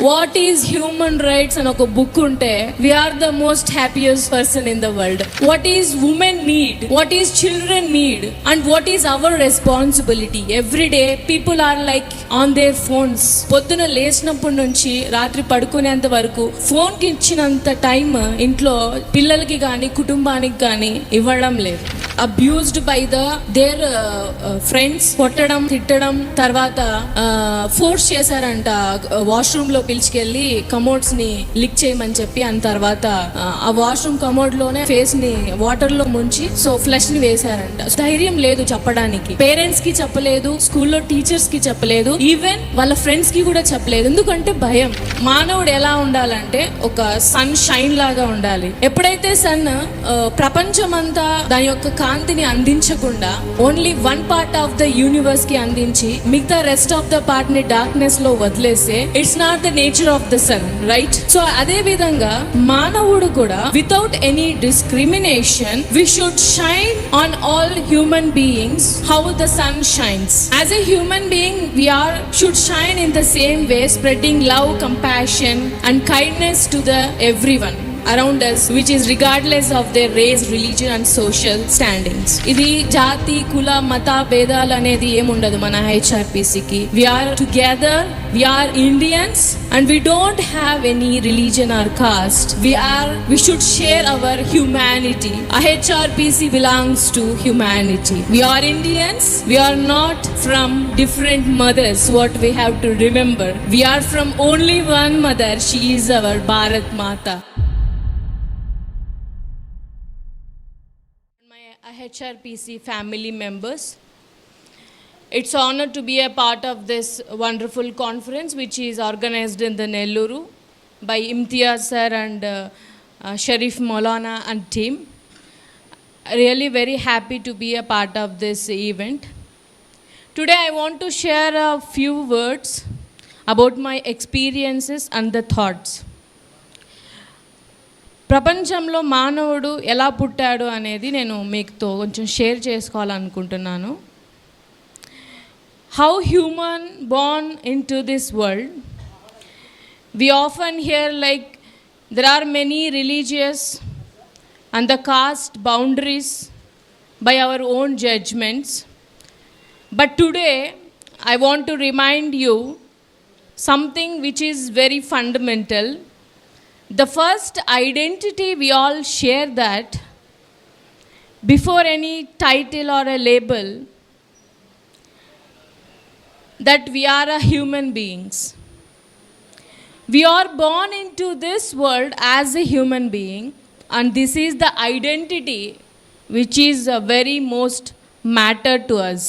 What is human rights అని ఒక book ఉంటే we are the most happiest person in the world. What is women need, what is children need, and what is our responsibility. Every day people are like on their phones. పొద్దున లేచినప్పటి నుంచి రాత్రి పడుకునేంత వరకు phone కి ఇచ్చినంత time ఇంట్లో పిల్లలకి కానీ కుటుంబానికి కానీ ఇవ్వడం లేదు. అబ్యూజ్డ్ బై దేర్ ఫ్రెండ్స్, కొట్టడం, తిట్టడం, తర్వాత ఫోర్స్ చేశారంట వాష్రూమ్ లో పిలిచికెళ్ళి కమోడ్స్ ని లిక్ చేయమని చెప్పి, అని తర్వాత ఆ వాష్రూమ్ కమోడ్ లోనే ఫేస్ ని వాటర్ లో ముంచి సో ఫ్లష్ ని వేశారంట. ధైర్యం లేదు చెప్పడానికి. పేరెంట్స్ కి చెప్పలేదు, స్కూల్లో టీచర్స్ కి చెప్పలేదు, ఈవెన్ వాళ్ళ ఫ్రెండ్స్ కి కూడా చెప్పలేదు. ఎందుకంటే భయం. మానవుడు ఎలా ఉండాలంటే ఒక సన్ షైన్ లాగా ఉండాలి. ఎప్పుడైతే సన్ ప్రపంచం అంతా దాని యొక్క కాంతిని అందించకుండా only one part of the universe కి అందించి మిగతా రెస్ట్ ఆఫ్ ద పార్ట్ ని డార్క్నెస్ లో వదిలేస్తే it's not the nature of the sun, right? So అదే విధంగా మానవుడు కూడా without any discrimination we should shine on all human beings how the sun shines. As a human being we are should shine in the same way, spreading love, compassion and kindness to the everyone around us, which is regardless of their race, religion and social standings. ఇది జాతి, కుల, మత భేదాలు అనేది ఏముండదు మన హెచ్ఆర్పిసికి. we are together, we are Indians and we don't have any religion or caste. we should share our humanity. HRPC belongs to humanity. We are Indians, we are not from different mothers. What we have to remember, we are from only one mother. She is our Bharat Mata. HRPC family members, it's honor to be a part of this wonderful conference which is organized in the Nelluru by Imtiaz sir and Sharif Maulana and team. Really very happy to be a part of this event. Today I want to share a few words about my experiences and the thoughts. ప్రపంచంలో మానవుడు ఎలా పుట్టాడు అనేది నేను మీతో కొంచెం share చేసుకోవాలనుకుంటున్నాను. How human born into this world. We often hear like there are many religious and the caste boundaries by our own judgements. But today I want to remind you something which is very fundamental. The first identity we all share, that before any title or a label, that we are a human beings. We are born into this world as a human being, and this is the identity which is a very most matter to us.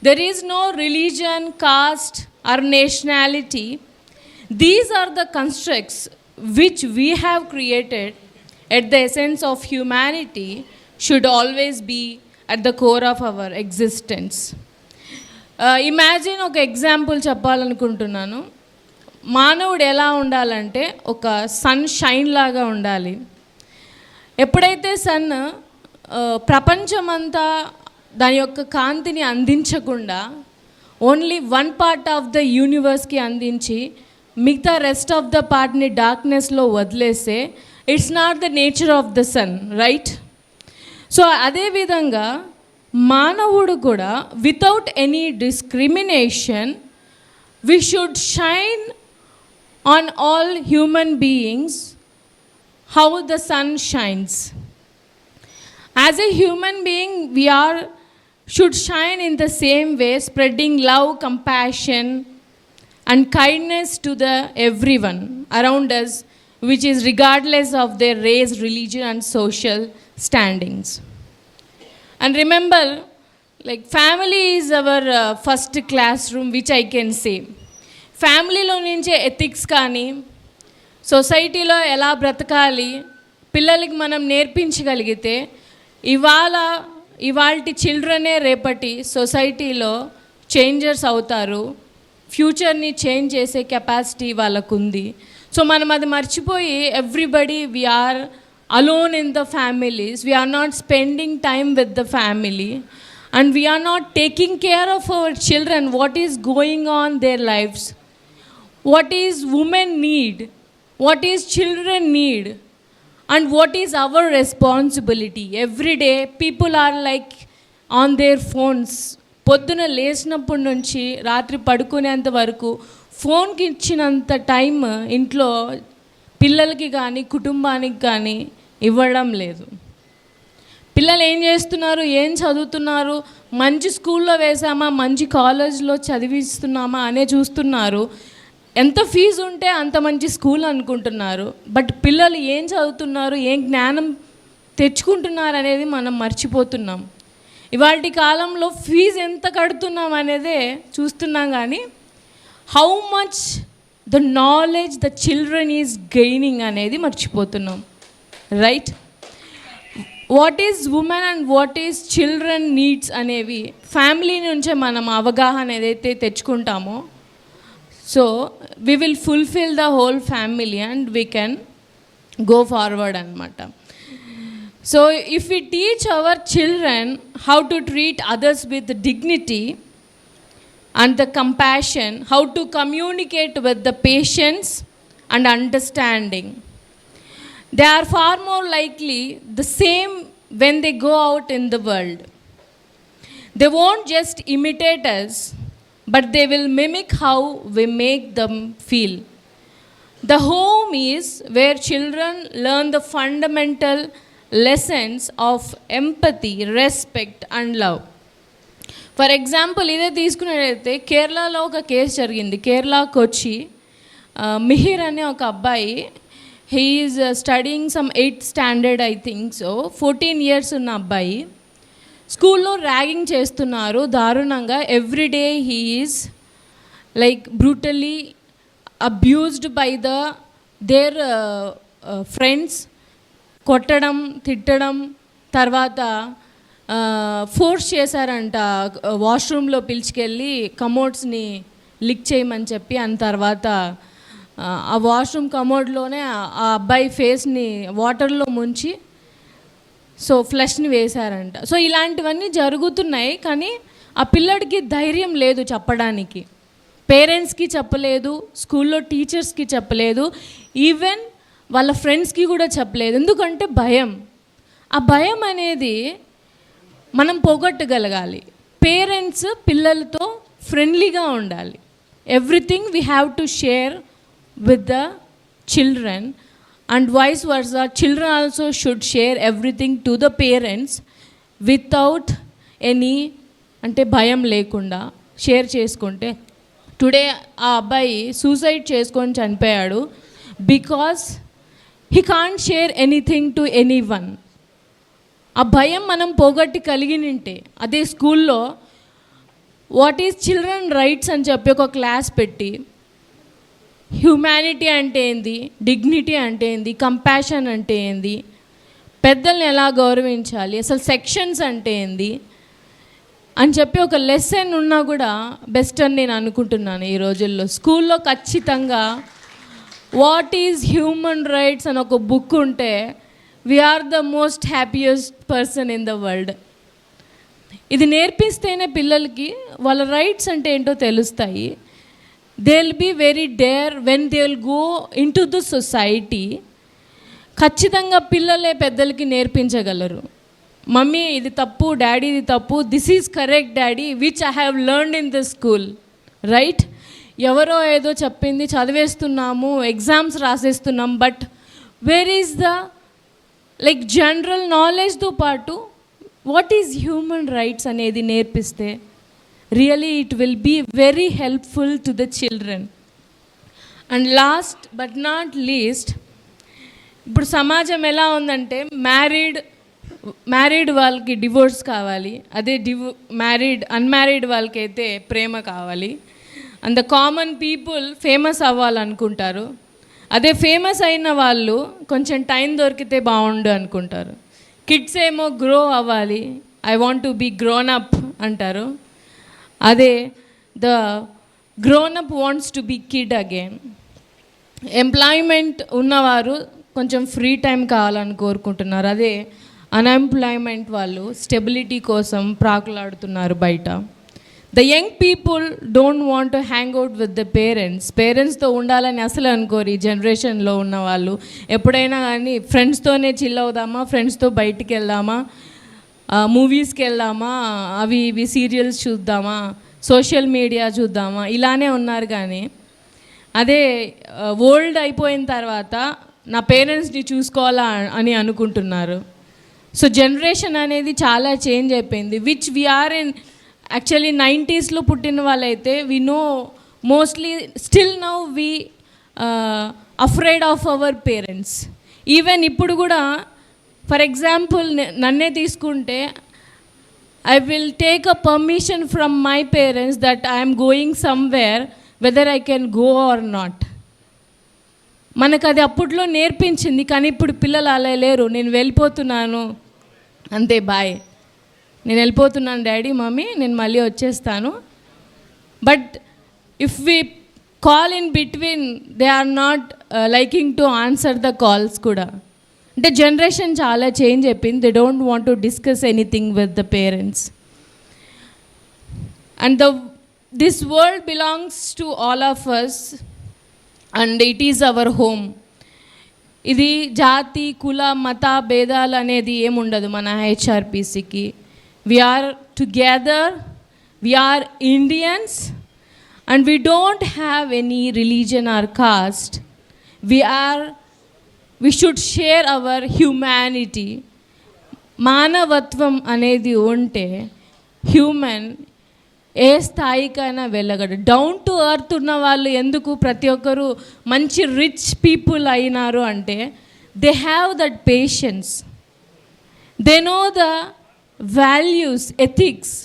There is no religion, caste or nationality. These are the constructs which we have created at the essence of humanity should always be at the core of our existence. Imagine ఒక example చెప్పాలనుకుంటున్నాను. మానవుడు ఎలా ఉండాలంటే ఒక sun shine లాగా ఉండాలి. ఎప్పుడైతే sun ప్రపంచమంతా దాని యొక్క కాంతిని అందించకుండా only one part of the యూనివర్స్కి అందించి మిగతా రెస్ట్ ఆఫ్ ద పార్ట్ని డార్క్నెస్లో వదిలేస్తే it's not the nature of the sun, right? So అదేవిధంగా మానవుడు కూడా without any discrimination we should shine on all human beings how the sun shines. As a human being we should shine in the same way, spreading love, compassion and kindness to the everyone around us, which is regardless of their race, religion and social standings. And remember, like family is our first classroom, which I can say. Family lo nunche ethics కానీ సొసైటీలో ఎలా బ్రతకాలి పిల్లలకి మనం నేర్పించగలిగితే ఇవాల్టి చిల్డ్రనే రేపటి సొసైటీలో changers అవుతారు. ఫ్యూచర్ని చేంజ్ చేసే కెపాసిటీ వాళ్ళకు ఉంది. సో మనం అది మర్చిపోయి everybody we are alone in the families, we are not spending time with the family and we are not taking care of our children, what is going on their lives. what is women need, what is children need, and what is our responsibility. Every day people are like on their phones. పొద్దున లేచినప్పటి నుంచి రాత్రి పడుకునేంత వరకు ఫోన్కి ఇచ్చినంత time ఇంట్లో పిల్లలకి కానీ కుటుంబానికి కానీ ఇవ్వడం లేదు. పిల్లలు ఏం చేస్తున్నారు, ఏం చదువుతున్నారు, మంచి స్కూల్లో వేసామా, మంచి కాలేజ్లో చదివిస్తున్నామా అనే చూస్తున్నారు. ఎంత ఫీజు ఉంటే అంత మంచి స్కూల్ అనుకుంటున్నారు. బట్ పిల్లలు ఏం చదువుతున్నారు, ఏం జ్ఞానం తెచ్చుకుంటున్నారు అనేది మనం మర్చిపోతున్నాం. ఇవాళ కాలంలో ఫీజు ఎంత కడుతున్నాం అనేదే చూస్తున్నాం, కానీ how much the knowledge the children is gaining అనేది మర్చిపోతున్నాం. Right? What is women and what is children needs అనేవి ఫ్యామిలీ నుంచే మనం అవగాహన ఏదైతే తెచ్చుకుంటామో, so we will fulfill the whole family and we can go forward అనమాట. So if we teach our children how to treat others with dignity and the compassion, how to communicate with the patience and understanding, they are far more likely the same when they go out in the world. They won't just imitate us, but they will mimic how we make them feel. The home is where children learn the fundamental lessons of empathy, respect and love. For example, ఇదే తీసుకున్నట్లయితే కేరళలో ఒక case జరిగింది. కేరళకు వచ్చి మిహిర్ అనే ఒక అబ్బాయి, he is studying some 8th standard I think so, 14 years ఉన్న అబ్బాయి. స్కూల్లో ర్యాగింగ్ చేస్తున్నారు దారుణంగా. Everyday he is like brutally abused by their friends. కొట్టడం, తిట్టడం, తర్వాత ఫోర్స్ చేశారంట వాష్రూమ్లో పిలిచికెళ్ళి కమోడ్స్ని లిక్ చేయమని చెప్పి. అని తర్వాత ఆ వాష్రూమ్ కమోడ్లోనే ఆ అబ్బాయి ఫేస్ని వాటర్లో ముంచి సో ఫ్లష్ని వేశారంట. సో ఇలాంటివన్నీ జరుగుతున్నాయి, కానీ ఆ పిల్లడికి ధైర్యం లేదు చెప్పడానికి. పేరెంట్స్కి చెప్పలేదు, స్కూల్లో టీచర్స్కి చెప్పలేదు, ఈవెన్ వాళ్ళ ఫ్రెండ్స్కి కూడా చెప్పలేదు. ఎందుకంటే భయం. ఆ భయం అనేది మనం పోగొట్టగలగాలి. పేరెంట్స్ పిల్లలతో ఫ్రెండ్లీగా ఉండాలి. Everything we have to share with the children and vice versa. Children also should share everything to the parents without any అంటే భయం లేకుండా షేర్ చేసుకుంటే. టుడే ఆ అబ్బాయి సూసైడ్ చేసుకొని చనిపోయాడు because he can't share anything to any one. ఆ భయం మనం పోగొట్టి కలిగినంటే అదే స్కూల్లో వాట్ ఈజ్ చిల్డ్రన్ రైట్స్ అని చెప్పి ఒక క్లాస్ పెట్టి హ్యూమానిటీ అంటే ఏంది, డిగ్నిటీ అంటే ఏంది, కంపాషన్ అంటే ఏంది, పెద్దల్ని ఎలా గౌరవించాలి, అసలు సెక్షన్స్ అంటే ఏంది అని చెప్పి ఒక లెసన్ ఉన్నా కూడా బెస్ట్ అని నేను అనుకుంటున్నాను. ఈ రోజుల్లో స్కూల్లో ఖచ్చితంగా వాట్ ఈజ్ హ్యూమన్ రైట్స్ అని ఒక బుక్ ఉంటే we are the most happiest person in the world. ఇది నేర్పిస్తేనే పిల్లలకి వాళ్ళ రైట్స్ అంటే ఏంటో తెలుస్తాయి. They will be very dare when they will go into the society. ఖచ్చితంగా పిల్లలే పెద్దలకి నేర్పించగలరు. మమ్మీ ఇది తప్పు, డాడీ ఇది తప్పు, this is correct daddy which I have learned in the school. Right? ఎవరో ఏదో చెప్పింది చదివేస్తున్నాము, ఎగ్జామ్స్ రాసేస్తున్నాం, but where is the like general నాలెడ్జ్తో పాటు వాట్ ఈజ్ హ్యూమన్ రైట్స్ అనేది నేర్పిస్తే really it will be very helpful to the children. And last but not least, ఇప్పుడు సమాజం ఎలా ఉందంటే మ్యారీడ్ వాళ్ళకి డివోర్స్ కావాలి, అదే అన్మ్యారీడ్ వాళ్ళకైతే ప్రేమ కావాలి. And the common people famous అవ్వాలనుకుంటారు. అదే ఫేమస్ అయిన వాళ్ళు కొంచెం టైం దొరికితే బాగుండు అనుకుంటారు. కిడ్స్ ఏమో గ్రో అవ్వాలి, I want to be grown up అంటారు. అదే the grown up wants to be kid again. Employment ఉన్నవారు కొంచెం ఫ్రీ టైం కావాలని కోరుకుంటున్నారు. అదే అన్ఎంప్లాయ్మెంట్ వాళ్ళు స్టెబిలిటీ కోసం ప్రాకులాడుతున్నారు బయట. The young people don't want to hang out with the పేరెంట్స్తో ఉండాలని అసలు అనుకోరు ఈ జనరేషన్లో ఉన్న వాళ్ళు. ఎప్పుడైనా కానీ ఫ్రెండ్స్తోనే చిల్ అవుదామా, ఫ్రెండ్స్తో బయటికి వెళ్దామా, మూవీస్కి వెళ్దామా, అవి ఇవి సీరియల్స్ చూద్దామా, సోషల్ మీడియా చూద్దామా, ఇలానే ఉన్నారు. కానీ అదే ఓల్డ్ అయిపోయిన తర్వాత నా పేరెంట్స్ని చూసుకోవాలా అని అనుకుంటున్నారు. సో జనరేషన్ అనేది చాలా చేంజ్ అయిపోయింది. విచ్ వీఆర్ ఇన్ యాక్చువల్లీ 90sలో పుట్టిన వాళ్ళైతే we know mostly still now we afraid of our parents. Even ఇప్పుడు కూడా ఫర్ ఎగ్జాంపుల్ నన్నే తీసుకుంటే I will take a permission from my parents that I'm going somewhere whether I can go or not. మనకు అది అప్పట్లో నేర్పించింది, కానీ ఇప్పుడు పిల్లలు అలా లేరు. నేను వెళ్ళిపోతున్నాను అంతే, బాయ్, నేను వెళ్ళిపోతున్నాను డాడీ మమ్మీ, నేను మళ్ళీ వచ్చేస్తాను. But if we call in between they are not liking to answer the calls కూడా. అంటే జనరేషన్ చాలా చేంజ్ అయిపోయింది. They don't want to discuss anything with the parents. And this world belongs to all of us and it is our home. ఇది జాతి కుల మత భేదాలు అనేది ఏముండదు మన హెచ్ఆర్పిసికి. We are together, we are Indians, and we don't have any religion or caste. We should share our humanity. మానవత్వం అనేది ఉంటే హ్యూమన్ ఏ స్థాయికైనా వెళ్ళగలడు. డౌన్ టు ఎర్త్ ఉన్న వాళ్ళు ఎందుకు ప్రతి ఒక్కరు మంచి రిచ్ పీపుల్ అయినారు అంటే they have that patience, they know the values, ethics.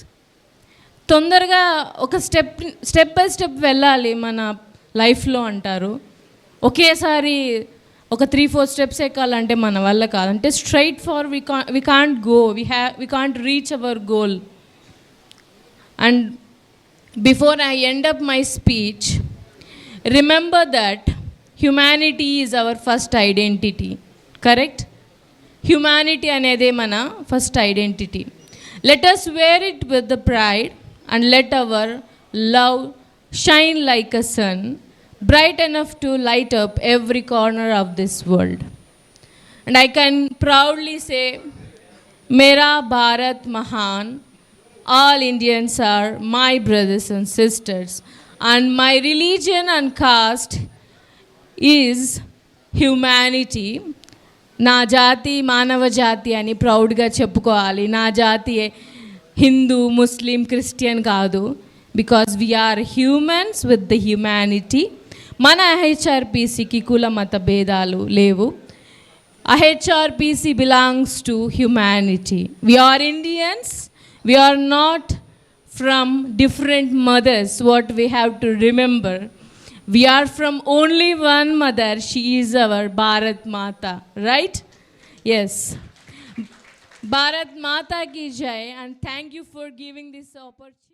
తొందరగా ఒక స్టెప్ బై స్టెప్ వెళ్ళాలి మన లైఫ్లో అంటారు. ఒకేసారి ఒక 3-4 స్టెప్స్ ఎక్కాలంటే మన వల్ల కాదంటే straight far we can't go, we can't reach our goal. And before I end up my speech, remember that humanity is our first identity. Correct? Humanity అనేదే మన first identity. Let us wear it with the pride and let our love shine like a sun, bright enough to light up every corner of this world. And I can proudly say, Mera Bharat Mahan, all Indians are my brothers and sisters, and my religion and caste is humanity. నా జాతి మానవ జాతి అని ప్రౌడ్గా చెప్పుకోవాలి. నా జాతి Hindu, Muslim, Christian కాదు. Because we are humans with the humanity. మన హెచ్ఆర్పిసికి కుల మత భేదాలు లేవు. HRPC belongs to humanity. We are Indians, we are not from different mothers. What we have to remember, we are from only one mother. She is our Bharat Mata, right? Yes. Bharat Mata ki jai, and thank you for giving this opportunity.